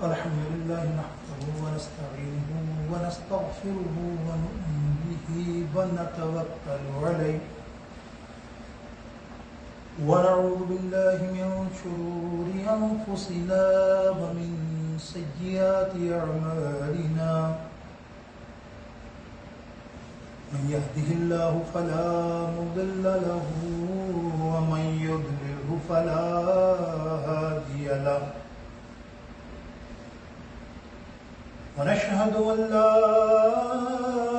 الحمد لله نحمده ونستعينه ونستغفره ونؤمن به ونتوكل عليه ونعوذ بالله من شرور أنفسنا ومن سيئات أعمالنا من يهده الله فلا مضل له ومن يضلله فلا هادي له ونشهد أن لا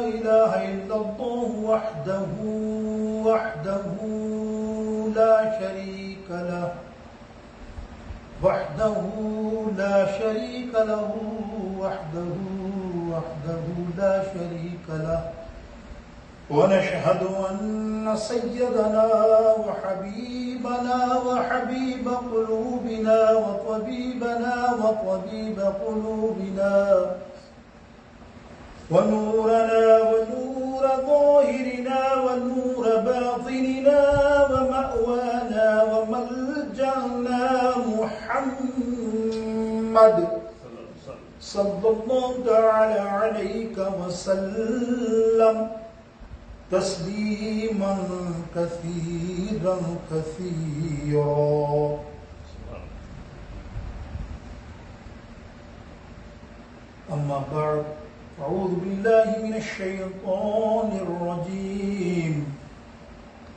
إله إلا الله وحده لا شريك له وحده لا شريك له ونشهد أن سيدنا وحبيبنا وحبيب قلوبنا وطبيب قلوبنا ونورنا ونور ظاهرنا ونور باطننا ومأوانا وملجأنا محمد صلى الله تعالى عليك وسلم تسليما كثيرا كثيرا. أما بعد أعوذ بالله من الشيطان الرجيم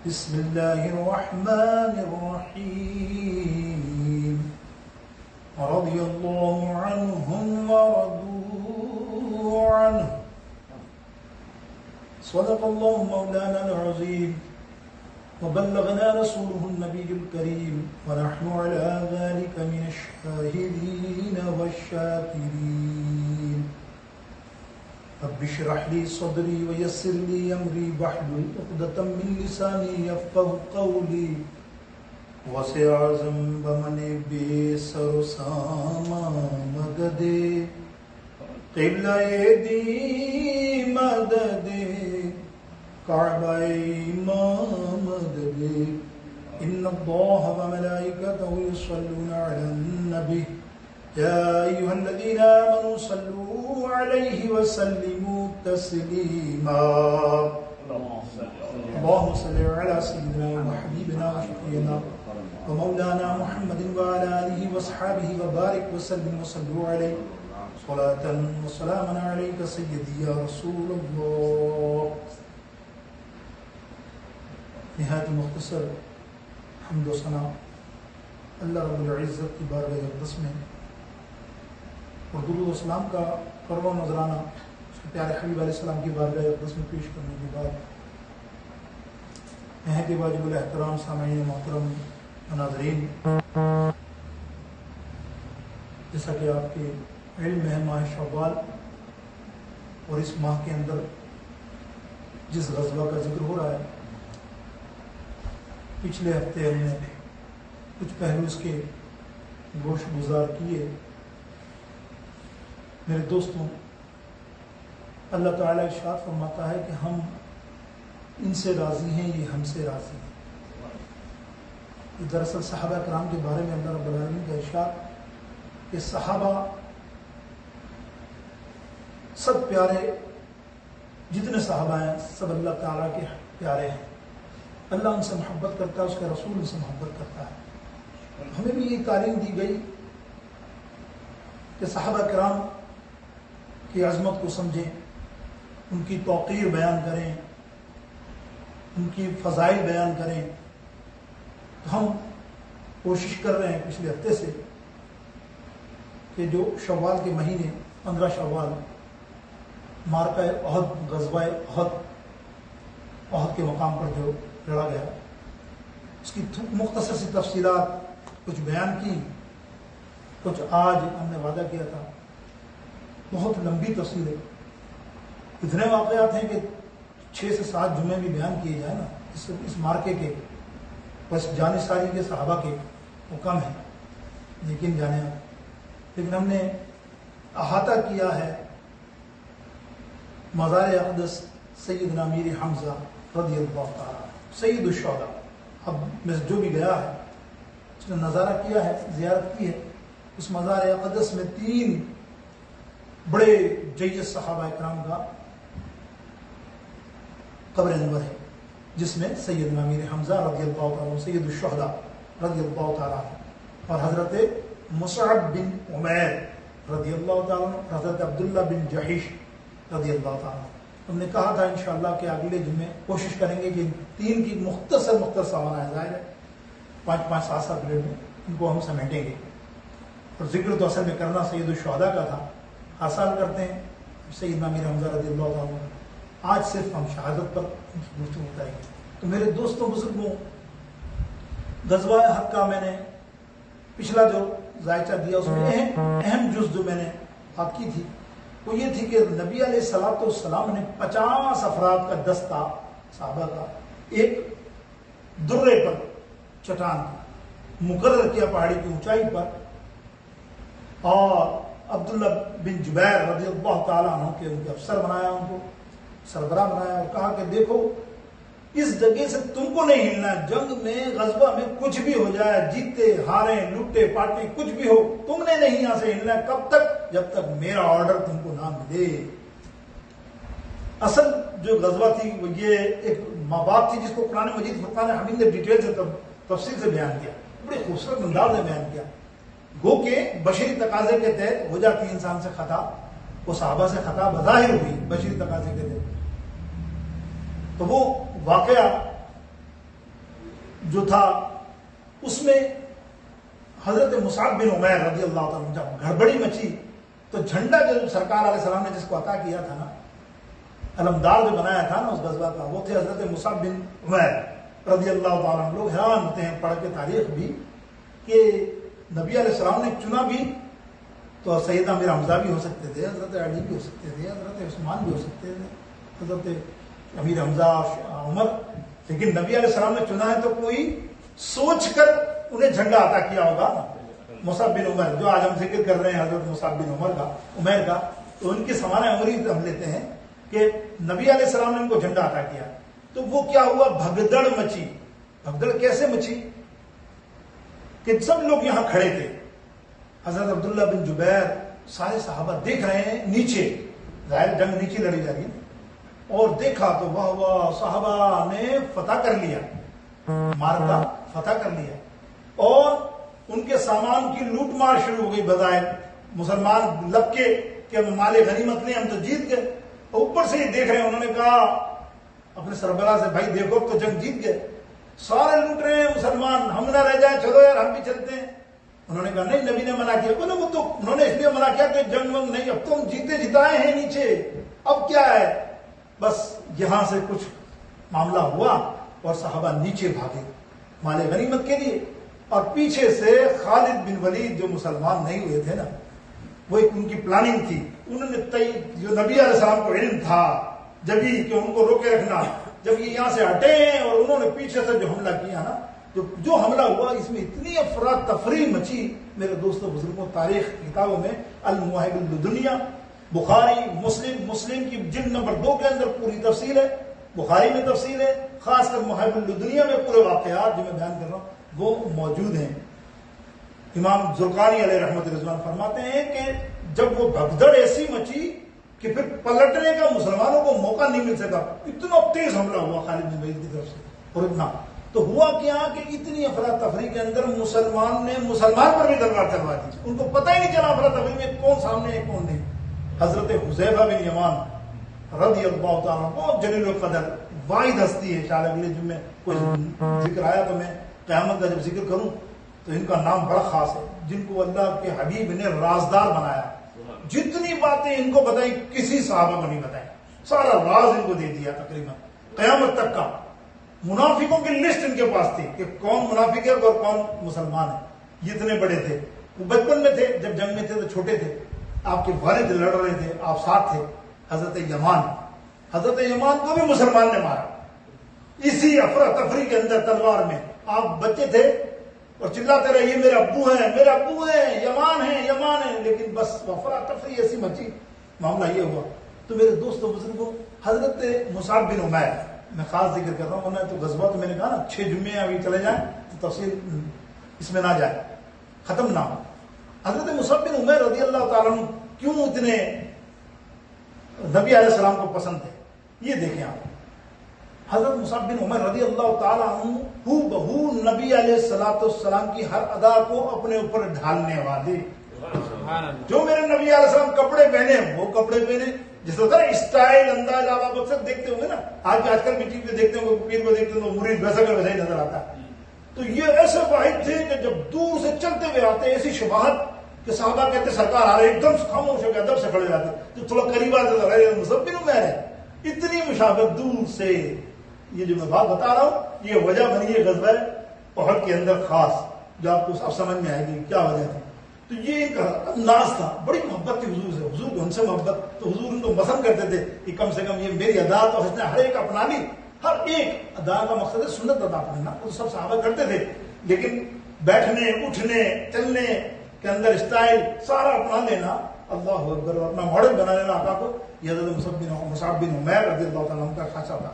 بسم الله الرحمن الرحيم رضي الله عنهم ورضوا عنه صدق الله مولانا العظيم وبلغنا رسوله النبي الكريم ونحن على ذلك من الشاهدين والشاكرين. رب اشرح لي صدري ويسر لي امري واحلل عقدة من لساني يفقهوا قولي وسع ذنب من بے سر و سامان مددے قبلہ دی مدد کعبہ امام مدد ان اللہ وملائکتہ یصلون علی النبی یا ایہا الذین آمنوا صلوا علیہ وسلموا تسلیما. اللهم صل على سيدنا وحبيبنا وشفيعنا ومولانا محمد وعلى آله وصحبه وبارك وسلم وصلوا عليه صلاة وسلاما عليك سيدي يا رسول الله. نہایت مختصر حمد و ثنا اللہ رب العزت کی بارگاہ اقدس میں اور درود و سلام کا قرب و نذرانہ اس کے پیارے حبیب علیہ السلام کی بارگاہ اقدس میں پیش کرنے کے بعد نہایت واجب الاحترام سامعین محترم ناظرین، جیسا کہ آپ کے علم ہے ماہ شوال اور اس ماہ کے اندر جس غزوہ کا ذکر ہو رہا ہے، پچھلے ہفتے ہم نے کچھ پہلو اس کے گوش گزار کیے. میرے دوستوں، اللہ تعالیٰ ارشاد فرماتا ہے کہ ہم ان سے راضی ہیں، یہ ہم سے راضی ہیں. دراصل صحابہ کرام کے بارے میں اللہ رب العالمین کا ارشاد کہ صحابہ سب پیارے، جتنے صحابہ ہیں سب اللہ تعالیٰ کے پیارے ہیں. اللہ ان سے محبت کرتا ہے، اس کے رسول ان سے محبت کرتا ہے. ہمیں بھی یہ تعلیم دی گئی کہ صحابہ کرام کی عظمت کو سمجھیں، ان کی توقیر بیان کریں، ان کی فضائل بیان کریں. تو ہم کوشش کر رہے ہیں پچھلے ہفتے سے کہ جو شوال کے مہینے 15 شوال مارکہ احد، غزوہ احد کے مقام پر جو لڑا گیا، اس کی مختصر سی تفصیلات کچھ بیان کی، کچھ آج ہم نے وعدہ کیا تھا. بہت لمبی تفصیل ہے، اتنے واقعات ہیں کہ 6 سے 7 جمعے بھی بیان کیے جائیں نا اس مارکے کے، بس جانشاری کے صحابہ کے وہ کم ہیں، لیکن جانے آپ. لیکن ہم نے احاطہ کیا ہے مزار اقدس سیدنا امیر حمزہ رضی اللہ تعالیٰ سید الشہداء. اب میں جو بھی گیا ہے اس نے نظارہ کیا ہے، زیارت کی ہے، اس مزار اقدس میں 3 بڑے جید صحابہ کرام کا قبر انور ہے، جس میں سیدنا امیر حمزہ رضی اللہ تعالیٰ عنہ، سید الشہداء رضی اللہ تعالیٰ عنہ، اور حضرت مصعب بن عمیر رضی اللہ تعالیٰ عنہ، حضرت عبداللہ بن جحش رضی اللہ تعالیٰ عنہ۔ ہم نے کہا تھا انشاءاللہ کہ اگلے جمعے کوشش کریں گے کہ ان 3 کی مختصر سوانح ظاہر ہے 5-5 7 منٹ میں ان کو ہم سمیٹیں گے، اور ذکر تو اصل میں کرنا سید الشہداء کا تھا، آسان کرتے ہیں سیدنا امیر حمزہ رضی اللہ تعالیٰ عنہ۔ آج صرف ہم شہادت پر گفتگو کریں گے۔ تو میرے دوستوں بزرگوں، غزوہ حق کا میں نے پچھلا جو ذائچہ دیا اس میں اہم جز جو میں نے بات کی تھی وہ یہ تھی کہ نبی علیہ الصلوۃ والسلام نے 50 افراد کا دستہ صحابہ کا ایک درے پر چٹان مقرر کیا پہاڑی کی اونچائی پر، اور عبداللہ بن جبیر رضی اللہ تعالیٰ عنہ کے ان کے افسر بنایا، ان کو سربراہ بنایا، اور کہا کہ دیکھو اس جگہ سے تم کو نہیں ہلنا، جنگ میں غزوہ میں کچھ بھی ہو جائے، جیتے ہارے لوٹے پاٹے کچھ بھی ہو، تم نے نہیں یہاں سے ہلنا، کب تک؟ جب تک میرا آرڈر تم کو نہ ملے۔ اصل جو غزوہ تھی وہ یہ ایک مابعد تھی، جس کو قرآن مجید فرقان حمید نے ڈیٹیل سے تفصیل سے بیان کیا، بڑے خوبصورت انداز میں بیان کیا۔ گو کہ بشری تقاضے کے تحت ہو جاتی انسان سے خطا، وہ صحابہ سے خطا بظاہر ہوئی بشری تقاضے کے تحت، تو وہ واقعہ جو تھا اس میں حضرت مصعب بن عمیر رضی اللہ تعالیٰ جب گڑبڑی مچی تو جھنڈا جو سرکار علیہ السلام نے جس کو عطا کیا تھا نا، علمدار جو بنایا تھا نا اس غزوہ کا، وہ تھے حضرت مصعب بن عمیر رضی اللہ تعالیٰ عنہ۔ لوگ حیران ہوتے ہیں پڑھ کے تاریخ بھی کہ نبی علیہ السلام نے چنا بھی تو سیدنا امیر حمزہ بھی ہو سکتے تھے، حضرت علی بھی ہو سکتے تھے، حضرت عثمان بھی ہو سکتے تھے، حضرت امیر حمزہ عمر، لیکن نبی علیہ السلام نے چنا ہے تو کوئی سوچ کر انہیں جھنڈا عطا کیا ہوگا نا۔ مصعب بن عمر جو آج ہم ذکر کر رہے ہیں حضرت مصعب بن عمیر کا، تو ان کی سوانح عمری ہم لیتے ہیں کہ نبی علیہ السلام نے ان کو جھنڈا عطا کیا، تو وہ کیا ہوا، بھگدڑ مچی۔ بھگدڑ کیسے مچی کہ سب لوگ یہاں کھڑے تھے، حضرت عبداللہ بن جبیر، سارے صحابہ دیکھ رہے ہیں نیچے، ظاہر جنگ نیچے لڑی جا رہی ہے، اور دیکھا تو واہ واہ صحابہ نے فتح کر لیا، مارکا فتح کر لیا، اور ان کے سامان کی لوٹ مار شروع ہو گئی۔ بظاہر مسلمان لب کے کہ مال غنیمت نہیں، ہم تو جیت گئے، اور اوپر سے ہی دیکھ رہے ہیں، انہوں نے کہا اپنے سربراہ سے بھائی دیکھو تو جنگ جیت گئے، سارے لوٹ رہے ہیں مسلمان، ہم نہ رہ جائیں، چلو یار ہم بھی چلتے ہیں۔ انہوں نے کہا نہیں، نبی نے منع کیا۔ بولے وہ تو انہوں نے اس لیے منع کیا کہ جنگ ونگ نہیں، اب تو ہم جیتے جتائے ہیں نیچے، اب کیا ہے؟ بس یہاں سے کچھ معاملہ ہوا اور صحابہ نیچے بھاگے مال غنیمت کے لیے، اور پیچھے سے خالد بن ولید جو مسلمان نہیں ہوئے تھے نا، وہ ایک ان کی پلاننگ تھی، انہوں نے جو نبی علیہ السلام کو علم تھا جبھی کہ ان کو روکے رکھنا، جب یہ یہاں سے ہٹے ہیں اور انہوں نے پیچھے سے جو حملہ کیا نا، جو حملہ ہوا اس میں اتنی افراد تفریح مچی میرے دوستوں بزرگوں، تاریخ کتابوں میں المواہب الدنیا، بخاری مسلم کی جلد نمبر 2 کے اندر پوری تفصیل ہے، بخاری میں تفصیل ہے، خاص کر مواہب الدنیا میں پورے واقعات جو میں بیان کر رہا ہوں وہ موجود ہیں۔ امام زرقانی علیہ رحمت رضوان فرماتے ہیں کہ جب وہ بھگدڑ ایسی مچی کہ پھر پلٹنے کا مسلمانوں کو موقع نہیں مل سکا، اتنا تیز حملہ ہوا خالد بن ولید کی طرف سے، اور اتنا تو ہوا کیا کہ اتنی افراتفری کے اندر مسلمان نے مسلمان پر بھی تلوار چلوا دی، ان کو پتہ ہی نہیں چلا افراتفری میں کون سامنے ہے کون نہیں۔ حضرت حذیفہ بن یمان رضی اللہ تعالیٰ بہت جلیل القدر واحد ہستی ہے، شاید اگلے جمعے کوئی ذکر آیا تو میں قیامت کا جب ذکر کروں تو ان کا نام بڑا خاص ہے، جن کو اللہ کے حبیب نے رازدار بنایا، جتنی باتیں ان کو بتائی کسی صحابہ کو نہیں بتائی، سارا راز ان کو دے دیا تقریباً قیامت تک کا۔ منافقوں کی لسٹ ان کے پاس تھی کہ کون منافق ہے اور کون مسلمان ہے، یہ اتنے بڑے تھے۔ وہ بچپن میں تھے، جب جنگ میں تھے تو چھوٹے تھے، آپ کے والد لڑ رہے تھے، آپ ساتھ تھے۔ حضرت یمان کو بھی مسلمان نے مارا اسی افراتفری کے اندر تلوار میں، آپ بچے تھے اور چلاتے رہے یہ میرے ابو ہیں میرے ابو ہیں، یمان ہیں، لیکن بس افراتفری ایسی مچی، معاملہ یہ ہوا۔ تو میرے دوستوں بزرگوں، حضرت مصعب بن عمیر میں خاص ذکر کر رہا ہوں، ورنہ تو غزوہ تو میں نے کہا نا 6 جمعے ابھی چلے جائیں تو تفصیل اس میں نہ جائے، ختم نہ ہو۔ حضرت مصعب بن عمیر رضی اللہ تعالیٰ عنہ کیوں اتنے نبی علیہ السلام کو پسند تھے؟ یہ دیکھیں آپ، حضرت مصعب بن عمیر رضی اللہ تعالیٰ عنہ ہو بہو نبی علیہ السلام کی ہر ادا کو اپنے اوپر ڈھالنے والے، جو میرے نبی علیہ السلام کپڑے پہنے وہ کپڑے پہنے، جس طرح اسٹائل انداز آپ اکثر دیکھتے ہوں گے نا، آج کل بھی ٹی وی پہ دیکھتے ہوں گے، پیر کو دیکھتے ہیں تو مرید ویسا کا ویسا ہی نظر آتا ہے. تو یہ ایسے واحد تھے کہ جب دور سے چلتے ہوئے آتے ایسی شباہت کہ صحابہ کہتے سرکار آ رہے، ایک دم خاموش ہو گیا، ادب سے کھڑے جاتے، تو تھوڑا قریب آتے مصعب بن عمیر ہے. اتنی مشابہت دور سے. یہ جو میں بات بتا رہا ہوں یہ وجہ بنی ہے غزوہ احد کے اندر خاص، جو آپ کو اب سمجھ میں آئے گی کیا وجہ تھی. تو یہ ایک انداز تھا، بڑی محبت تھی حضور سے، حضور کو ان سے محبت، تو حضور ان کو پسند کرتے تھے کہ کم سے کم یہ میری ادا تو اس نے ہر ایک اپنا لی. ہر ایک ادا کا مقصد ہے سنت ادا کرنا، وہ سب صحابہ کرتے تھے، لیکن بیٹھنے اٹھنے چلنے کے اندر اسٹائل سارا اپنا لینا، اللہ اکبر، اپنا ماڈل بنا لینا آقا کو، یہ حضرت مصعب بن عمیر رضی اللہ تعالیٰ عنہ کا خاصا تھا.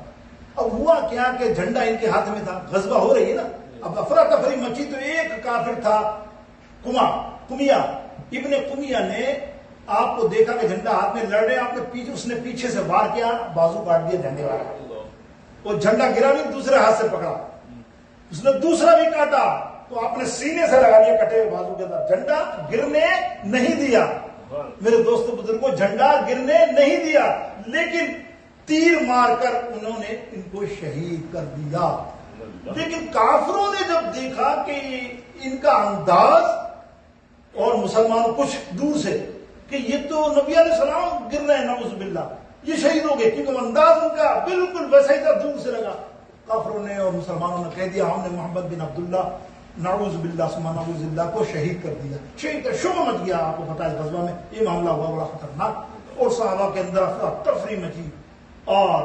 اب ہوا کیا کہ جھنڈا ان کے ہاتھ میں تھا، غزوہ ہو رہی ہے نا، اب افراتفری مچی، تو ایک کافر تھا کمیا ابن کمیا نے آپ کو دیکھا کہ جھنڈا ہاتھ میں لڑ رہے، آپ نے پیچھے، اس نے پیچھے سے وار کیا، بازو کاٹ دیا جھنڈے والا، وہ جھنڈا گرا نہیں، دوسرے ہاتھ سے پکڑا، اس نے دوسرا بھی کاٹا تو آپ نے سینے سے لگا دیا کٹے ہوئے بازو کے اندر، جھنڈا گرنے نہیں دیا. میرے دوستوں بزرگوں، جھنڈا گرنے نہیں دیا، لیکن تیر مار کر انہوں نے ان کو شہید کر دیا. لیکن کافروں نے جب دیکھا کہ ان کا انداز اور مسلمانوں کچھ دور سے کہ یہ تو نبی علیہ السلام گر رہے ہیں، نعوذ باللہ، یہ شہید ہو گئے، کیونکہ انداز ان کا بالکل ویسا ہی تھا، دور سے لگا. کافروں نے اور مسلمانوں نے کہہ دیا ہم نے محمد بن عبداللہ نعوذ باللہ ثم نعوذ باللہ کو شہید کر دیا. شہید کا شوق مچ گیا. آپ کو پتا ہے غزوہ میں یہ معاملہ ہوا بڑا خطرناک، اور صحابہ کے اندر افراتفری مچی. اور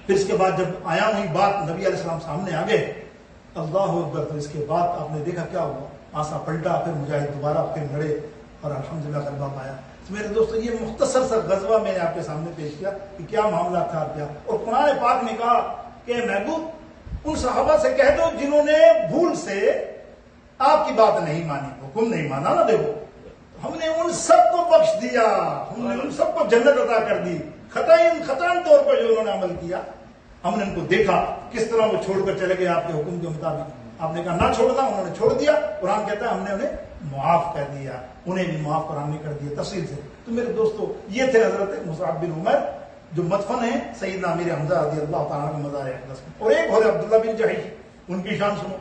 پھر اس کے بعد جب آیا وہی بات نبی علیہ السلام سامنے آ گئے، اللہ اکبر، تو اس کے بعد آپ نے دیکھا کیا ہوا، آسا پلٹا، پھر مجاہد دوبارہ پھر لڑے اور الحمدللہ غلبہ پایا. میرے دوستو یہ مختصر سا غزوہ میں نے آپ کے سامنے پیش کیا کہ کیا معاملہ تھا کیا. اور قرآن پاک نے کہا کہ محبوب ان صحابہ سے کہہ دو جنہوں نے بھول سے آپ کی بات نہیں مانی، حکم نہیں مانا نا، دیکھو ہم نے ان سب کو بخش دیا، ہم نے ان سب کو جنت عطا کر دی. خطائن طور پر جو انہوں نے عمل کیا، ہم نے ان کو دیکھا کس طرح وہ چھوڑ کر چلے گئے آپ کے حکم کے مطابق. آپ نے کہا نہ چھوڑنا، انہوں نے چھوڑ دیا. قرآن کہتا ہے ہم نے انہیں معاف کر دیا، انہیں بھی معاف قرآن نے کر دیا تفصیل سے. تو میرے دوستو یہ تھے حضرت مصعب بن عمیر جو مدفن ہیں سیدنا امیر حمزہ رضی اللہ تعالیٰ کا مزار اقدس میں. اور ایک اور عبداللہ بن جحش، ان کی شان سنو.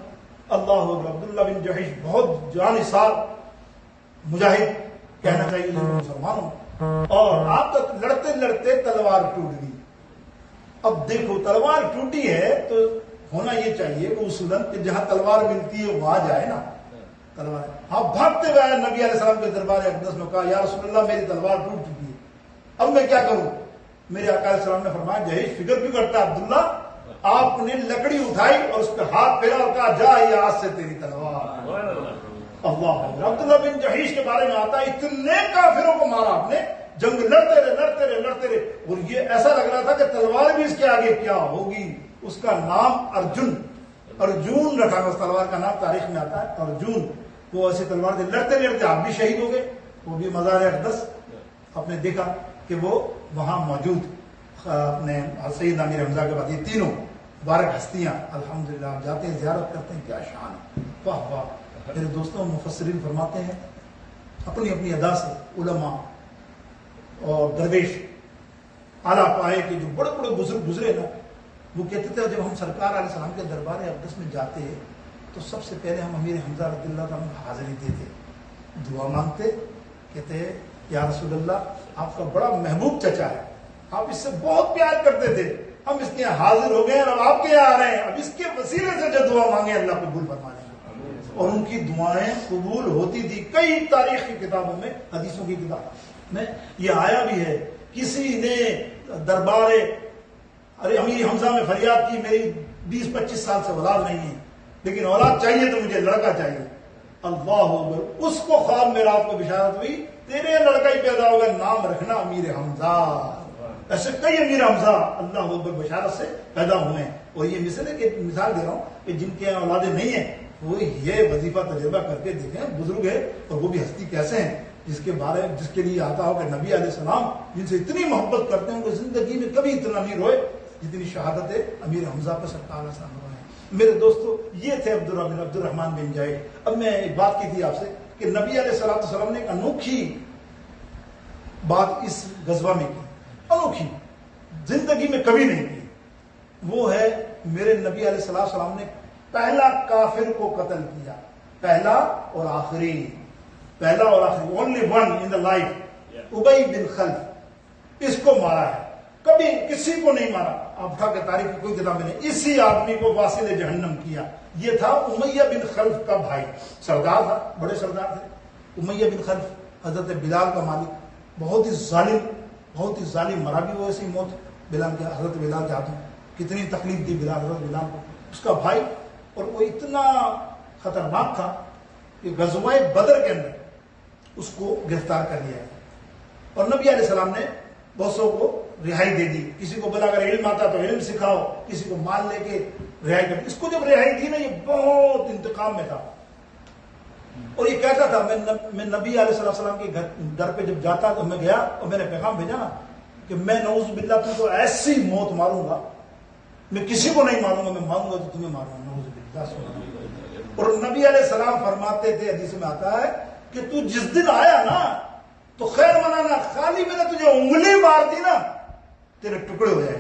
اللہ اکبر، عبداللہ بن جحش بہت جانثار مجاہد کہنا چاہیے مسلمانوں. اور آپ تک لڑتے لڑتے تلوار ٹوٹ گئی. اب دیکھو تلوار ٹوٹی ہے تو ہونا یہ چاہیے کہ اصولاً کہ جہاں تلوار ملتی ہے وہاں جائے نا تلوار. آپ بھاگتے ہوئے آئے نبی علیہ السلام کے دربار اقدس میں، کہا یا رسول اللہ میری تلوار ٹوٹ چکی ہے، اب میں کیا کروں. میرے آقا علیہ السلام نے فرمایا جہیز فکر کیوں کرتا ہے عبداللہ. آپ نے لکڑی اٹھائی اور اس پہ ہاتھ پھیرا اور کہا جا یہ آج سے تیری تلوار. اللہ. عبداللہ بن جحیش کے بارے میں آتا ہے اتنے کافروں کو مارا آپ نے، جنگ لڑتے رہے، اور یہ ایسا لگ رہا تھا کہ تلوار بھی اس کے آگے کیا ہوگی. اس کا نام ارجن رکھا گیا. اس تلوار کا نام تاریخ میں آتا ہے ارجن. وہ ایسے تلوار سے لڑتے آپ بھی شہید ہو گئے. وہ بھی مزار اقدس آپ نے دیکھا کہ وہ وہاں موجود اپنے سید امیر حمزہ کے بعد یہ تینوں مبارک ہستیاں الحمدللہ جاتے ہیں زیارت کرتے ہیں. کیا شان ہے، واہ واہ. میرے دوستوں مفسرین فرماتے ہیں اپنی اپنی ادا سے علماء اور درویش اعلیٰ پائے کے جو بڑے بڑے بزرگ گزرے نا، وہ کہتے تھے جب ہم سرکار علیہ السلام کے دربار اقدس میں جاتے تو سب سے پہلے ہم امیر حمزہ رضی اللہ عنہ کو حاضری دیتے، دعا مانگتے، کہتے یا رسول اللہ آپ کا بڑا محبوب چچا ہے، آپ اس سے بہت پیار کرتے تھے، ہم اس کے یہاں حاضر ہو گئے اور آپ کے یہاں آ رہے ہیں، اب اس کے وسیلے سے جو دعا مانگے اللہ قبول فرما لیں. اور ان کی دعائیں قبول ہوتی تھی. کئی تاریخ کی کتابوں میں، حدیثوں کی کتاب میں یہ آیا بھی ہے. کسی نے دربار امیر حمزہ میں فریاد کی میری 20-25 سال سے اولاد نہیں ہے، لیکن اولاد چاہیے تو مجھے لڑکا چاہیے. اللہ اکبر. اس کو خواب میں رات کو بشارت ہوئی تیرے لڑکا ہی پیدا ہوگا، نام رکھنا امیر حمزہ. ایسے کئی امیر حمزہ اللہ اکبر بشارت سے پیدا ہوئے ہیں. اور یہ مثال دے رہا ہوں کہ جن کے اولادیں نہیں ہیں وہ یہ وظیفہ تجربہ کر کے دیکھیں، بزرگ ہے اور وہ بھی ہستی کیسے ہیں جس کے لیے آتا ہو کہ نبی علیہ السلام جن سے اتنی محبت کرتے ہیں، ان کو زندگی میں کبھی اتنا نہیں روئے جتنی شہادت امیر حمزہ پر سرکار علیہ السلام ہوئے ہیں۔ میرے دوستو، یہ تھے عبد الرحمن بن جائد۔ اب میں ایک بات کی تھی آپ سے کہ نبی علیہ السلام نے ایک انوکھی بات اس غزوہ میں کی، انوکھی، زندگی میں کبھی نہیں کی۔ وہ ہے میرے نبی علیہ السلام نے پہلا کافر کو قتل کیا، پہلا اور آخری، only one in the life, ابی بن خلف، اس کو مارا ہے، کبھی کسی کو نہیں مارا۔ آپ اٹھا کے تاریخ کی کوئی کتاب میں نہیں، اسی آدمی کو واصل جہنم کیا۔ یہ تھا امیہ بن خلف کا بھائی، سردار تھا، بڑے سردار تھے امیہ بن خلف، حضرت بلال کا مالک، بہت ہی ظالم مرا بھی وہ ایسی موت بلال کے، حضرت بلال کے ہاتھوں، کتنی تکلیف دی حضرت بلال کو، اس کا بھائی۔ اور وہ اتنا خطرناک تھا کہ غزوہ بدر کے اندر اس کو گرفتار کر لیا، اور نبی علیہ السلام نے بہت سو کو رہائی دے دی، کسی کو بلا کر علم آتا تو علم سکھاؤ، کسی کو مال لے کے رہائی کر دی۔ اس کو جب رہائی تھی نا، یہ بہت انتقام میں تھا، اور یہ کہتا تھا میں نبی علیہ السلام کے گھر پہ جب جاتا تو میں گیا اور میں نے پیغام بھیجا نا کہ میں نعوذ باللہ تم کو ایسی موت ماروں گا، میں کسی کو نہیں ماروں گا، میں ماروں گا تو تمہیں ماروں گا، نعوذ باللہ۔ اور نبی علیہ السلام فرماتے تھے، حدیث میں آتا ہے کہ تو جس دن آیا نا تو خیر منانا، خالی میں نے تجھے انگلی مار دی نا تیرے ٹکڑے ہو جائے۔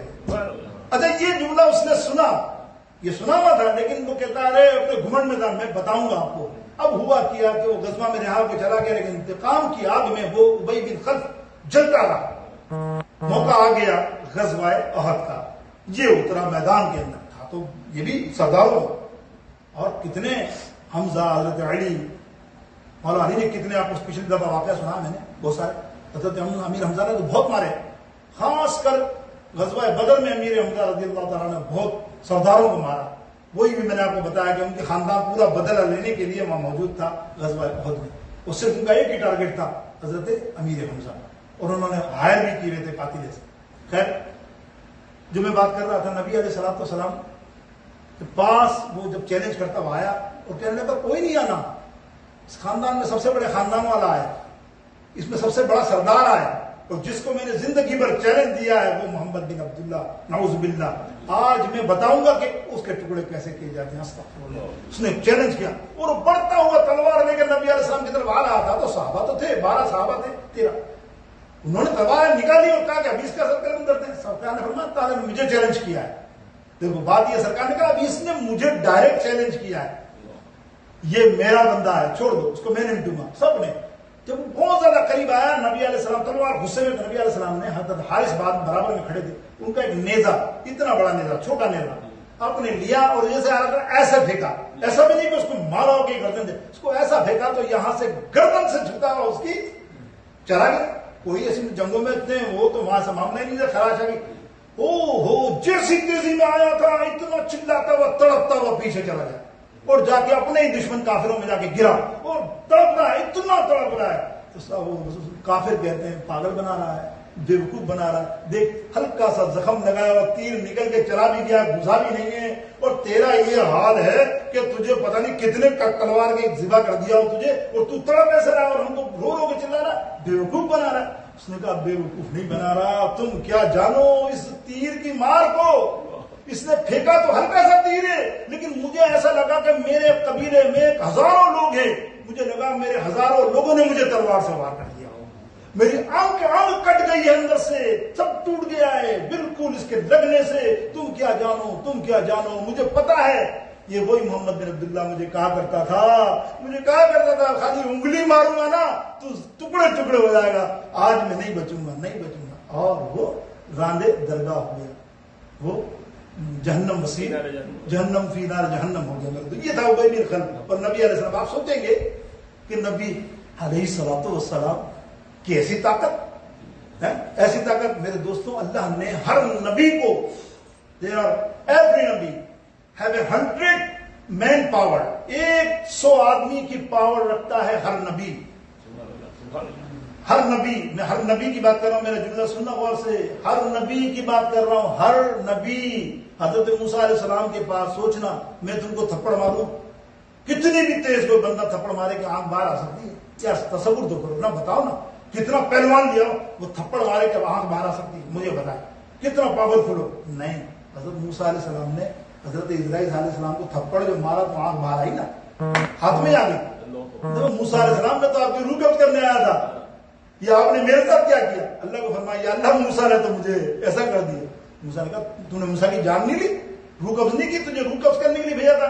اچھا، یہ جملہ اس نے سنا، یہ سنا ہوا تھا، لیکن وہ کہتا ہے اپنے گھمنڈ میں تھا، میں بتاؤں گا آپ کو۔ اب ہوا کیا کہ وہ غزوہ میں رہا کے چلا گیا، لیکن انتقام کی آگ میں وہ ابی بن خلف جلتا رہا۔ موقع آ گیا غزوہ احد کا، یہ اترا میدان کے اندر تھا، تو یہ بھی سرداروں اور کتنے حمزہ، حضرت علی، مولا علی نے کتنے، آپ کو پچھلی دفعہ واقعہ سنا میں نے بہت سارے، حضرت امیر حمزہ نے تو بہت مارے، خاص کر غزوہ بدر میں امیر حمزہ رضی اللہ تعالیٰ نے بہت سرداروں کو مارا۔ وہی بھی میں نے آپ کو بتایا کہ ان کے خاندان پورا بدلہ لینے کے لیے وہاں موجود تھا غزوہ احد میں، اس سے ان کا ایک ہی ٹارگیٹ تھا، حضرت امیر حمزہ، اور انہوں نے ہائر بھی کیے ہوئے تھے قاتل سے۔ خیر، جو میں بات کر رہا تھا، نبی علیہ السلام کے پاس وہ جب چیلنج کرتا ہوا آیا اور کہنے لگا کوئی نہیں آنا، اس خاندان میں سب سے بڑے خاندان والا آیا، اس میں سب سے بڑا سردار آیا، اور جس کو میں نے زندگی بھر چیلنج دیا ہے وہ محمد بن عبداللہ، نعوذ باللہ، آج میں بتاؤں گا کہ اس کے ٹکڑے کیسے کیے جاتے ہیں۔ استغفر اللہ۔ اس نے چیلنج کیا اور بڑھتا ہوا تلوار لے کر نبی علیہ السلام کی طرف آ رہا تھا، تو صحابہ تو تھے، 12 صحابہ تھے، 13، انہوں نے تلوار نکالی اور کہا کہ ابھی اس کا سر قلم کرتے ہیں۔ سرکار نے فرمایا تعالیٰ نے مجھے چیلنج کیا ہے۔ دیکھو بات یہ، سرکار نے کہا ابھی اس نے مجھے ڈائریکٹ چیلنج کیا ہے، یہ میرا بندہ ہے، چھوڑ دو اس کو، میں نہیں مٹوں گا۔ سب نے جب بہت زیادہ قریب آیا، نبی علیہ السلام تلوار غصے میں، نبی علیہ السلام نے حضرت حارث برابر میں کھڑے تھے، ان کا ایک نیزہ، اتنا بڑا نیزہ، چھوٹا نیزہ آپ نے لیا اور جیسے ایسا پھینکا، ایسا بھی نہیں کہ اس کو مارا ہو کہ گردن دے، اس کو ایسا پھینکا تو یہاں سے گردن سے جھکا ہوا اس کی چلا گیا۔ کوئی ایسی جنگوں میں اتنے وہ تو وہاں سے معاملہ ہی نہیں تھا، خراش آ گئی، او ہو، جیسی تیزی میں آیا تھا اتنا چلاتا ہوا تڑپتا ہوا پیچھے چلا گیا، اور جا کے اپنے ہی دشمن کافروں میں جا کے گرا اور تڑپ رہا ہے، اتنا تڑپ رہا ہے، تو کافر کہتے ہیں پاگل بنا رہا ہے، بیوقوف بنا رہا ہے، دیکھ ہلکا سا زخم لگایا ہوا، تیر نکل کے چلا بھی گیا، گھسا بھی نہیں ہے، اور تیرا یہ حال ہے کہ تجھے پتہ نہیں کتنے تلوار کے ذبح کر دیا ہو تجھے، اور تو تڑپ ایسے رہا اور ہم کو رو رو کے چلا رہا ہے، بیوقوف بنا رہا ہے۔ اس نے کہا بیوقوف نہیں بنا رہا، تم کیا جانو اس تیر کی مار کو، اس نے پھینکا تو ہلکا سا تیر ہے، لیکن مجھے ایسا لگا کہ میرے قبیلے میں ہزاروں لوگ ہیں، مجھے لگا میرے ہزاروں لوگوں نے مجھے تلوار سے وار کر دیا، میری آنکھ کٹ گئی ہے اندر سے، سب ٹوٹ گیا ہے بالکل اس کے لگنے سے، تم کیا جانو، مجھے پتا ہے یہ وہی محمد بن عبداللہ مجھے کہا کرتا تھا خالی انگلی ماروں گا نا تو ٹکڑے ٹکڑے ہو جائے گا، آج میں نہیں بچوں گا، اور وہ راندے درگاہ ہو گیا، وہ جہنم وسیع، جہنم فی نار جہنم ہو گیا۔ تو یہ تھا ابی بن خلف، اور نبی علیہ السلام، آپ سوچیں گے کہ نبی علیہ الصلوۃ والسلام کی ایسی طاقت ہے، ایسی طاقت میرے دوستوں، اللہ نے ہر نبی کو، ایوری نبی ہیو اے 100 مین پاور، 100 آدمی کی پاور رکھتا ہے ہر نبی، میں ہر نبی کی بات کر رہا ہوں، میرا جملہ سننا غور سے، ہر نبی کی بات کر رہا ہوں، ہر نبی۔ حضرت موسیٰ علیہ السلام کے پاس سوچنا میں تم کو تھپڑ ماروں، کتنی بھی تیز کوئی بندہ تھپڑ مارے کہ آنکھ باہر آ سکتی ہے؟ کیا تصور تو کرو نا، بتاؤ نا، کتنا پہلوان لیا وہ تھپڑ مارے کہ آنکھ باہر آ سکتی ہے؟ مجھے بتائیں کتنا پاورفل ہو؟ نہیں، حضرت موسیٰ علیہ السلام نے حضرت اسرائیل علیہ السلام کو تھپڑ جو مارا تو آنکھ باہر آئی نا، ہاتھ میں آ گئی۔ موسیٰ علیہ السلام نے تو آپ کی روح قبض کرنے آیا تھا، یہ آپ نے میرے ساتھ کیا کیا؟ اللہ کو فرمایا یا اللہ موسیٰ نے تو مجھے ایسا کر دیا۔ موسیٰ نے کہا تو نے موسیٰ کی جان نہیں لی، روح قبض نہیں کی، تجھے روح قبض کرنے کے لیے بھیجا تھا؟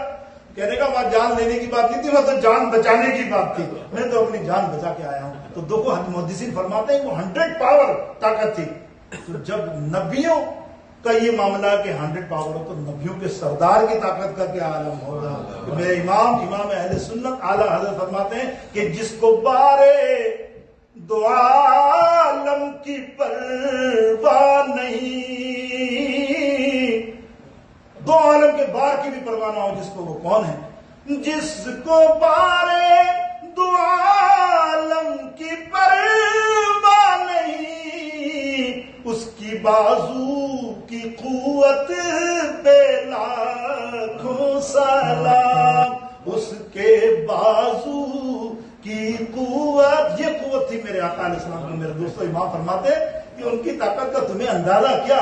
کہنے کا بات جان لینے کی بات نہیں تھی، وہ تو جان بچانے کی بات تھی، میں تو اپنی جان بچا کے آیا ہوں۔ تو دیکھو محدثین فرماتے ہیں وہ 100 پاور طاقت تھی۔ تو جب نبیوں کا یہ معاملہ کہ 100 پاور ہو تو نبیوں کے سردار کی طاقت کا کیا عالم ہوگا؟ میرے امام اہل سنت اعلیٰ حضرت فرماتے ہیں کہ جس کو بارے دو عالم کی پرواہ نہیں، دو عالم کے بار کی بھی پرواہ نہ ہو جس کو، وہ کون ہے؟ جس کو بارے دو عالم کی پرواہ نہیں، اس کی بازو کی قوت پہ لاکھوں سلام، اس کے بازو کی قوت، یہ قوت تھی میرے آقا علیہ السلام کی۔ میرے دوستو امام فرماتے کہ ان کی طاقت کا تمہیں اندازہ کیا؟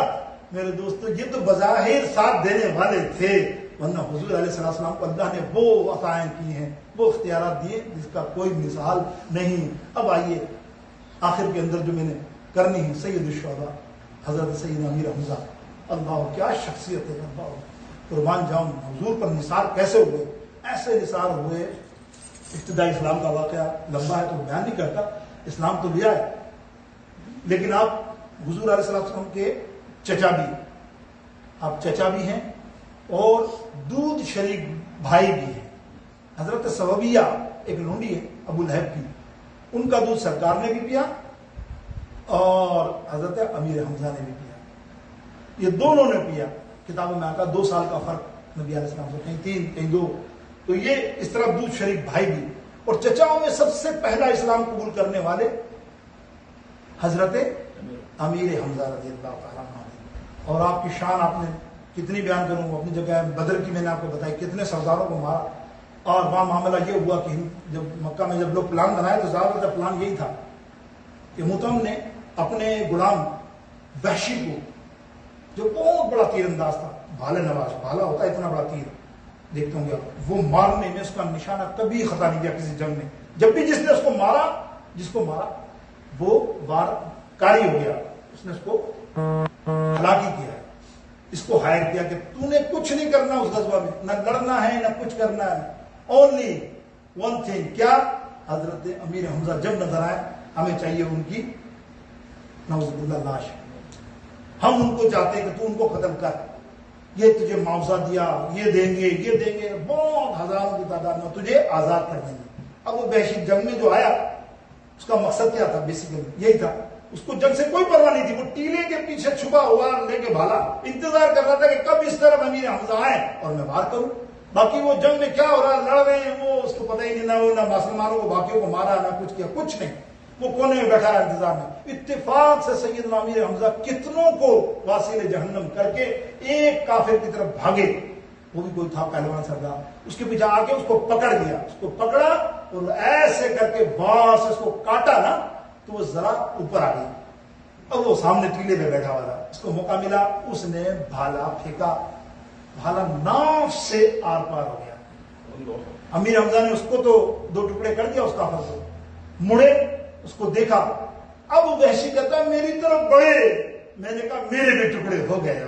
میرے دوستو یہ تو بظاہر ساتھ دینے والے تھے، ورنہ حضور علیہ السلام کو اللہ نے وہ عطائیں کی ہیں، وہ اختیارات دیے جس کا کوئی مثال نہیں۔ اب آئیے آخر کے اندر جو میں نے کرنی ہے، سید الشہداء حضرت سیدنا امیر حمزہ، اللہ کیا شخصیت ہے، اللہ قربان جاؤں۔ حضور پر نثار کیسے ہوئے؟ ایسے نثار ہوئے۔ ابتدائی اسلام کا واقعہ لمبا ہے تو بیان نہیں کرتا، اسلام تو لیا ہے، لیکن آپ حضور علیہ السلام کے چچا بھی، آپ چچا بھی ہیں اور دودھ شریک بھائی بھی ہیں۔ حضرت سوبیہ ایک لونڈی ہے ابو لہب کی، ان کا دودھ سرکار نے بھی پیا اور حضرت امیر حمزہ نے بھی پیا، یہ دونوں نے پیا۔ کتابوں میں آتا 2 سال کا فرق نبی علیہ السلام سے، کہیں 3 کہیں 2، تو یہ اس طرح دودھ شریک بھائی بھی۔ اور چچاؤں میں سب سے پہلا اسلام قبول کرنے والے حضرت امیر حمزہ رضی اللہ تعالیٰ عنہ۔ اور آپ کی شان آپ نے کتنی بیان کروں گا، اپنی جگہ بدر کی میں نے آپ کو بتائی کتنے سرداروں کو مارا، اور وہاں معاملہ یہ ہوا کہ جب مکہ میں جب لوگ پلان بنائے تو زیادہ تر پلان یہی تھا کہ متم نے اپنے غلام وحشی کو، جو بہت بڑا تیر انداز تھا، بھالے نواز، بھالا ہوتا ہے اتنا بڑا تیر، دیکھتے ہوں گے وہ مارنے میں اس کا نشانہ کبھی خطا نہیں دیا کسی جنگ میں، جب بھی جس نے اس کو مارا وہ وار کاری ہو گیا، اس نے اس کو ہلاکی کیا، اس کو ہائر کیا کہ تو نے کچھ نہیں کرنا اس غزوہ میں، نہ لڑنا ہے نہ کچھ کرنا ہے، اونلی ون تھنگ، کیا؟ حضرت امیر حمزہ جب نظر آئے ہمیں چاہیے ان کی نعوذ باللہ لاش، ہم ان کو چاہتے ہیں کہ تو ان کو ختم کر، یہ تجھے معاوضہ دیا، یہ دیں گے، بہت ہزاروں کی تعداد میں تجھے آزاد کر دیں گے۔ اب وہ وحشی جنگ میں جو آیا اس کا مقصد کیا تھا؟ بیسیکلی یہی تھا، اس کو جنگ سے کوئی پرواہ نہیں تھی، وہ ٹیلے کے پیچھے چھپا ہوا لے کے بھالا انتظار کر رہا تھا کہ کب اس طرف امیر حمزہ آئے اور میں وار کروں۔ باقی وہ جنگ میں کیا ہو رہا ہے، لڑ رہے ہیں، وہ اس کو پتہ ہی نہیں، نہ مسلمانوں کو باقیوں کو مارا نہ کچھ کیا، کچھ نہیں، وہ کونے میں بیٹھا ہے انتظار میں۔ اتفاق سے سیدنا امیر حمزہ کتنوں کو واصل جہنم کر کے ایک کافر کی طرف بھاگے، وہ بھی کوئی تھا پہلوان سردار، اس کے پیچھے آ کے اس کو پکڑ لیا، اس کو پکڑا اور ایسے کر کے باس اس کو کاٹا نا تو وہ ذرا اوپر آ گئی، اب وہ سامنے ٹیلے میں بیٹھا ہوا تھا، اس کو موقع ملا، اس نے بھالا پھینکا، بھالا ناف سے آر پار ہو گیا۔ امیر حمزہ نے اس کو تو 2 ٹکڑے کر دیا، اس کافر کو مڑے، اس کو دیکھا، اب وہ وحشی کہتا ہے میری طرف بڑھے، میں نے کہا میرے بھی ٹکڑے ہو گئے،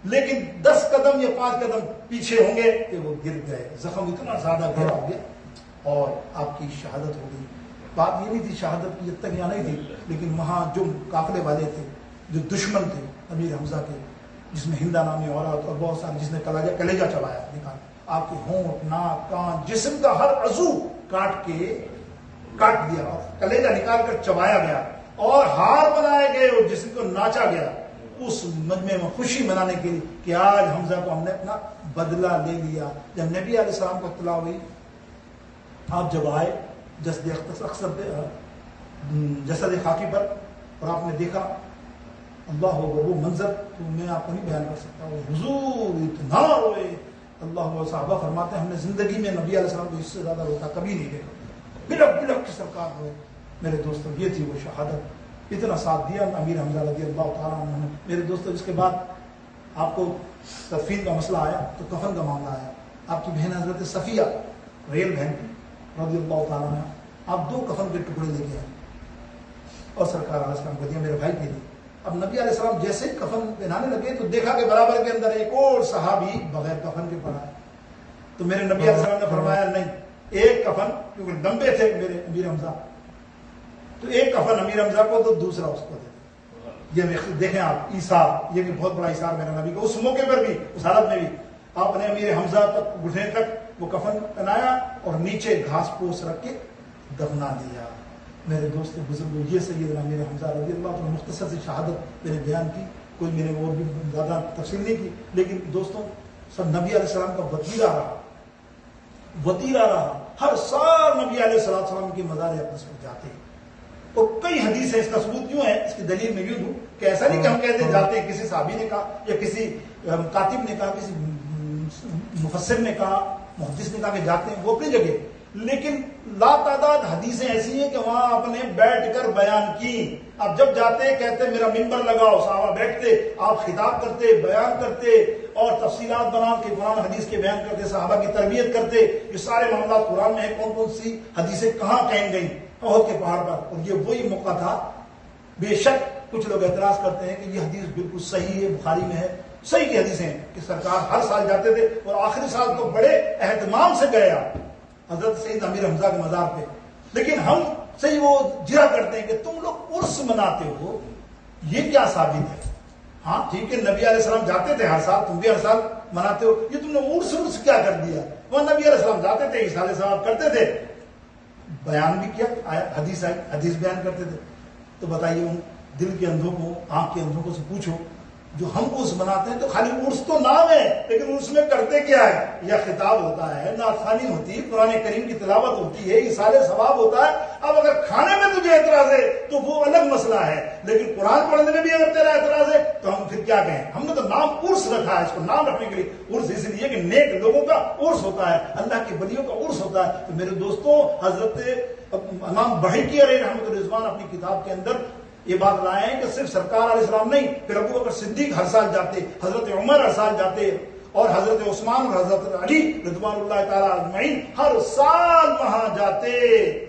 لیکن 10 قدم یا 5 قدم پیچھے ہوں گے کہ وہ گر گئے، زخم اتنا زیادہ گہرا ہو گیا اور آپ کی شہادت ہو گئی۔ بات یہ نہیں تھی شہادت کی، جب تک یہاں نہیں تھی، لیکن وہاں جو قافلے والے تھے، جو دشمن تھے امیر حمزہ کے، جس میں ہندا نامی عورت اور بہت سارے، جس نے کلیجہ چبایا، نکال آپ کے ہونٹ، ناک، کان، جسم کا ہر عضو کاٹ دیا اور کلیجہ نکال کر چبایا گیا اور ہار بنائے گئے اور جسم کو ناچا گیا اس مجمع میں خوشی منانے کے لیے کہ آج حمزہ کو ہم نے اپنا بدلہ لے لیا۔ جب نبی علیہ السلام کو اطلاع ہوئی، آپ جب آئے جسد خاکی پر اور آپ نے دیکھا، اللہ ہوگا وہ منظر تو میں آپ کو نہیں بیان کر سکتا، وہ حضور اتنا روئے اللہ صحابہ فرماتے ہیں ہم نے زندگی میں نبی علیہ السلام کو اس سے زیادہ روتا کبھی نہیں دیکھا، بلک بلک کی سرکار ہوئے۔ میرے دوستوں یہ تھی وہ شہادت، اتنا ساتھ دیا امیر حمزہ رضی اللہ تعالیٰ عنہ نے۔ میرے دوستوں اس کے بعد آپ کو تدفین کا مسئلہ آیا تو کفن کا معاملہ آیا۔ آپ کی بہن حضرت صفیہ ریل بہن کی رضی اللہ تعالیٰ عنہ، آپ 2 کفن کے ٹکڑے لے کے آئے اور سرکار علیہ السلام کو دیا میرے بھائی کے لیے۔ اب نبی علیہ السلام جیسے کفن پہنانے لگے تو دیکھا کہ برابر کے اندر ایک اور صحابی بغیر کفن کے پڑا ہے، تو میرے نبی علیہ السلام نے فرمایا نہیں، ایک کفن، کیونکہ لمبے تھے میرے امیر حمزہ، تو ایک کفن امیر حمزہ کو تو دوسرا اس کو دے دیں۔ یہ دیکھیں آپ ایثار، یہ بھی بہت بڑا ایثار میرا نبی کو، اس موقع پر بھی اس حالت میں بھی آپ نے امیر حمزہ تک گھٹنے تک وہ کفن پہنایا اور نیچے گھاس پوس رکھ کے دفنا دیا۔ میرے دوست بزرگوں، یہ سیدنا امیر حمزہ رضی اللہ عنہ، مختصر سی شہادت میں نے بیان کی، کوئی میں نے اور بھی زیادہ تفصیل نہیں کی، لیکن دوستوں سب نبی علیہ السلام کا وطیرہ رہا۔ ہر سال نبی علیہ السلام کی مزار اقدس پر جاتے ہیں، اور کئی حدیثیں اس کا ثبوت کیوں ہے، اس کی دلیل میں یوں دوں کہ ایسا نہیں کہ ہم کہتے جاتے ہیں، کسی صحابی نے کہا یا کسی کاتب نے کہا، کسی مفسر نے کہا، محدث نے کہا کہ جاتے ہیں، وہ اپنی جگہ، لیکن لا تعداد حدیثیں ایسی ہیں کہ وہاں آپ نے بیٹھ کر بیان کی۔ آپ جب جاتے کہتے میرا منبر لگاؤ، صحابہ بیٹھتے، آپ خطاب کرتے، بیان کرتے اور تفصیلات بنا کے قرآن حدیث کے بیان کرتے، صحابہ کی تربیت کرتے۔ یہ سارے معاملات قرآن میں ہیں، کون کون سی حدیثیں کہاں کہیں گئی، احد کے پہاڑ پر، اور یہ وہی موقع تھا۔ بے شک کچھ لوگ اعتراض کرتے ہیں کہ یہ حدیث بالکل صحیح ہے، بخاری میں ہے، صحیح کی حدیثیں ہیں کہ سرکار ہر سال جاتے تھے اور آخری سال تو بڑے اہتمام سے گیا حضرت سید امیر حمزہ کے مزار پہ، لیکن ہم صحیح وہ جرا کرتے ہیں کہ تم لوگ عرس مناتے ہو، یہ کیا ثابت ہے؟ ہاں ٹھیک ہے، نبی علیہ السلام جاتے تھے ہر سال، تم بھی ہر سال مناتے ہو، یہ تم نے عرس کیا کر دیا؟ وہ نبی علیہ السلام جاتے تھے، اصحاب ثواب کرتے تھے، بیان بھی کیا، حدیث آئی، حدیث بیان کرتے تھے۔ تو بتائیے ان دل کے اندھوں کو، آنکھ کے اندھوں کو سے پوچھو، جو ہم عرس مناتے ہیں تو خالی عرس تو نام ہے، لیکن عرس میں کرتے کیا ہے؟ یا خطاب ہوتا ہے، نعت خوانی ہوتی ہے، قرآن کریم کی تلاوت ہوتی ہے، ایصال ثواب ہوتا ہے۔ اب اگر کھانے میں تجھے اعتراض ہے تو وہ الگ مسئلہ ہے، لیکن قرآن پڑھنے میں بھی اگر تیرا اعتراض ہے تو ہم پھر کیا کہیں؟ ہم نے تو نام عرس رکھا ہے، اس کو نام رکھنے کے لیے عرس اس لیے کہ نیک لوگوں کا عرس ہوتا ہے، اللہ کے ولیوں کا عرس ہوتا ہے۔ تو میرے دوستوں، حضرت امام بحیقی علیہ رحمۃ الرضوان اپنی کتاب کے اندر یہ بات لائے ہیں کہ صرف سرکار علیہ السلام نہیں، پھر ابو بکر صدیق ہر سال جاتے، حضرت عمر ہر سال جاتے، اور حضرت عثمان اور حضرت علی رضوان اللہ تعالیٰ اجمعین ہر سال وہاں جاتے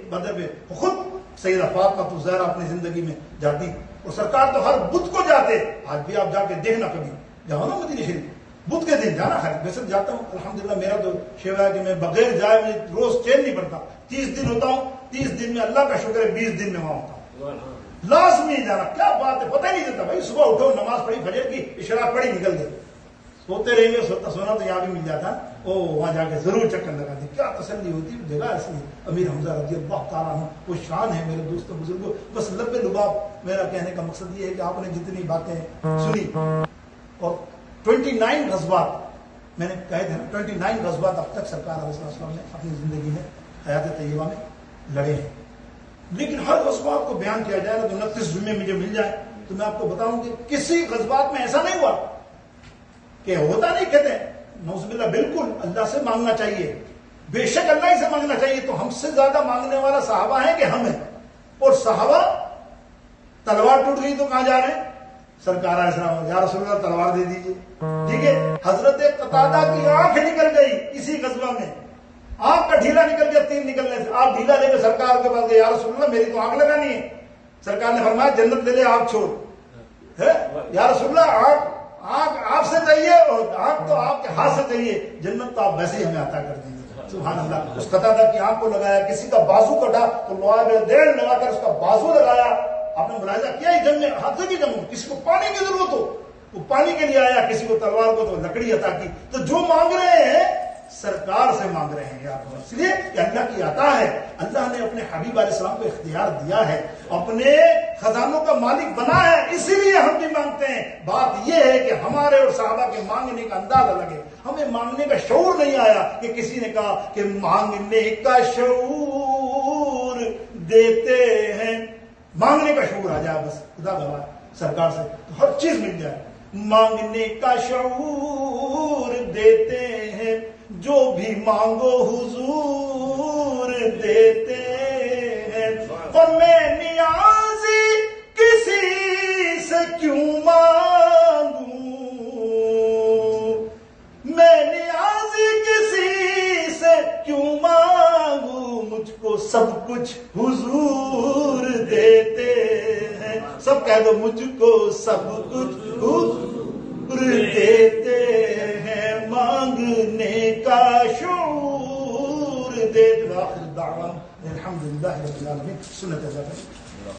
بدر میں۔ خود سیدہ فاطمہ الزہرا اپنی زندگی میں جاتی، اور سرکار تو ہر بدھ کو جاتے۔ آج بھی آپ جا کے دیکھنا، کبھی جاؤ نا مدینہ شریف، بدھ کے دن جانا، خیر ویسے جاتا ہوں الحمدللہ، میرا تو شیوا ہے کہ میں بغیر جائے مجھے روز چین نہیں پڑتا، 30 دن ہوتا ہوں، 30 دن میں اللہ کا شکر ہے 20 دن میں وہاں ہوتا ہوں، لازمی جانا۔ کیا بات ہے، پتہ ہی نہیں چلتا بھائی، صبح اٹھو، نماز پڑھی، فجر کی اشراق پڑھی، نکل گئے، سوتے رہیں گے، سونا تو یہاں بھی مل جاتا، وہاں جا کے ضرور چکر لگا دیں، کیا تسلی ہوتی جگہ ایسی ہے۔ امیر حمزہ رضی اللہ تعالیٰ عنہ وہ شان ہے میرے دوستوں بزرگوں۔ بس لب لباب میرا کہنے کا مقصد یہ ہے کہ آپ نے جتنی باتیں سنی، اور 29 غزوات میں نے کہے تھے نا، 29 غزوات اب تک سرکار علیہ السلام نے اپنی زندگی میں حیات طیبہ میں لڑے ہیں، لیکن ہر غزوات کو بیان کیا جائے نا تو 29 جمعے مجھے مل جائے تو میں آپ کو بتاؤں کہ کسی غزوات میں ایسا نہیں ہوا کہ ہوتا نہیں، کہتے ہیں نعوذ باللہ، بالکل اللہ سے مانگنا چاہیے، بے شک اللہ ہی سے مانگنا چاہیے۔ تو ہم سے زیادہ مانگنے والا صحابہ ہیں کہ ہم ہیں، اور صحابہ تلوار ٹوٹ گئی تو کہاں جا رہے ہیں؟ سرکار علیہ السلام، یا رسول اللہ تلوار دے دیجیے، ٹھیک ہے۔ حضرت قتادہ کی آنکھ نکل گئی اسی غزوہ میں، آنکھ کا ڈھیلا نکل گیا، تیر نکلنے سے، آپ ڈھیلا لے کے سرکار کے پاس گئے، یا رسول اللہ میری تو آنکھ لگانی ہے۔ سرکار نے فرمایا جنت لے لے، آنکھ چھوڑ، یا رسول اللہ آنکھ آپ سے چاہیے، اور آنکھ تو آپ کے ہاتھ سے چاہیے، جنت تو آپ ویسے ہی ہمیں عطا کر دیجیے۔ سبحان اللہ۔ اس قتادہ کی آنکھ کو لگایا، کسی کا بازو کٹا تو لوہا میں ڈیڑھ لگا کر اس کا بازو لگایا۔ آپ نے ملاحظہ کیا ہی جنگ میں ہاتھ سے بھی جنگ، کسی کو پانی کی ضرورت ہو وہ پانی کے لیے آیا، کسی کو تلوار کو تو لکڑی عطا کی۔ تو جو مانگ رہے ہیں سرکار سے مانگ رہے ہیں یار، اس لیے کہ اللہ کی عطا ہے، اللہ نے اپنے حبیب علیہ السلام کو اختیار دیا ہے، اپنے خزانوں کا مالک بنا ہے، اسی لیے ہم بھی مانگتے ہیں۔ بات یہ ہے کہ ہمارے اور صحابہ کے مانگنے کا انداز الگ ہے، ہمیں مانگنے کا شعور نہیں آیا کہ کسی نے کہا کہ مانگنے کا شعور دیتے ہیں، مانگنے کا شعور آ جائے، بس خدا گواہ سرکار سے تو ہر چیز مل جائے۔ مانگنے کا شعور دیتے ہیں جو بھی مانگو حضور دیتے ہیں، اور میں نیازی کسی سے کیوں مانگوں، میں نیازی کسی سے کیوں مانگوں، مجھ کو سب کچھ حضور دیتے ہیں، سب کہہ دو مجھ کو سب کچھ حضور دیتے ہیں، مانگنے کا شعور دیتے۔ وآخر دعوانا الحمدللہ رب العالمین۔ سنت